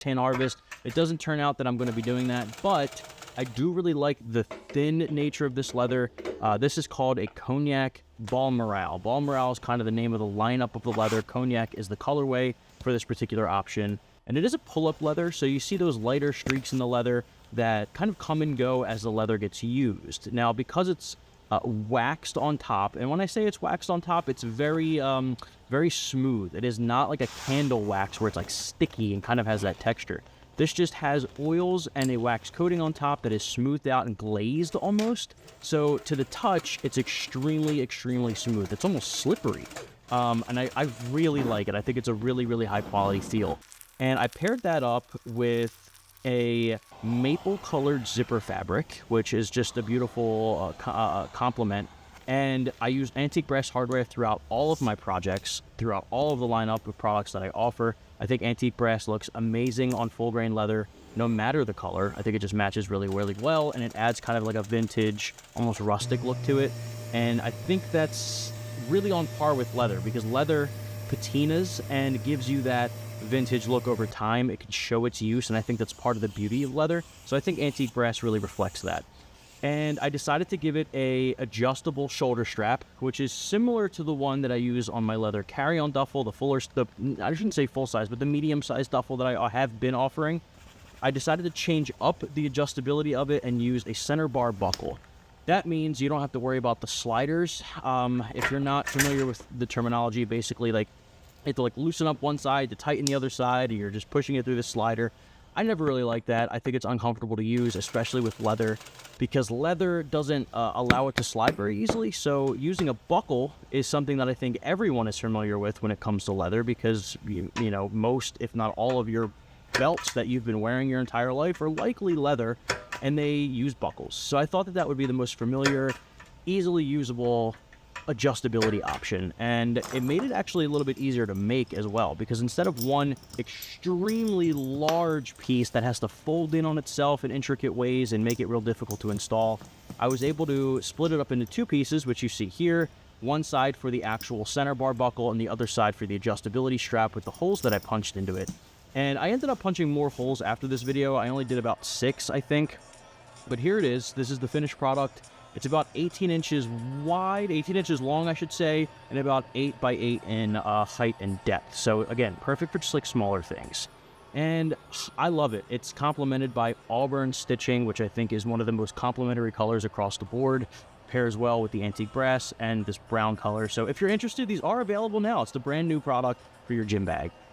tan harvest. It doesn't turn out that I'm going to be doing that, but I do really like the thin nature of this leather. This is called a Cognac Balmoral. Balmoral is kind of the name of the lineup of the leather. Cognac is the colorway for this particular option. And it is a pull-up leather, so you see those lighter streaks in the leather that kind of come and go as the leather gets used. Now, because it's waxed on top, and when I say it's waxed on top, it's very very smooth. It is not like a candle wax where it's like sticky and kind of has that texture. This just has oils and a wax coating on top that is smoothed out and glazed almost. So to the touch, it's extremely, extremely smooth. It's almost slippery. And I really like it. I think it's a really, really high quality feel. And I paired that up with a maple colored zipper fabric, which is just a beautiful complement. And I use antique brass hardware throughout all of my projects, throughout all of the lineup of products that I offer. I think antique brass looks amazing on full grain leather, no matter the color. I think it just matches really, really well, and it adds kind of like a vintage, almost rustic look to it. And I think that's really on par with leather, because leather patinas and gives you that vintage look over time. It can show its use, and I think that's part of the beauty of leather. So I think antique brass really reflects that. And I decided to give it a adjustable shoulder strap, which is similar to the one that I use on my leather carry-on duffel, I shouldn't say full size, but the medium-sized duffel that I have been offering. I decided to change up the adjustability of it and use a center bar buckle. That means you don't have to worry about the sliders. If you're not familiar with the terminology, basically like you have to like loosen up one side to tighten the other side, and you're just pushing it through the slider. I never really like that. I think it's uncomfortable to use, especially with leather, because leather doesn't allow it to slide very easily. So using a buckle is something that I think everyone is familiar with when it comes to leather, because you know, most, if not all of your belts that you've been wearing your entire life are likely leather, and they use buckles. So I thought that that would be the most familiar, easily usable adjustability option, and it made it actually a little bit easier to make as well, because instead of one extremely large piece that has to fold in on itself in intricate ways and make it real difficult to install, I was able to split it up into two pieces, which you see here. One side for the actual center bar buckle and the other side for the adjustability strap with the holes that I punched into it. And I ended up punching more holes after this video. I only did about 6, I think. But here it is. This is the finished product. It's about 18 inches wide, 18 inches long, I should say, and about 8 by 8 in height and depth. So again, perfect for just like smaller things. And I love it. It's complemented by Auburn stitching, which I think is one of the most complementary colors across the board. Pairs well with the antique brass and this brown color. So if you're interested, these are available now. It's the brand new product for your gym bag.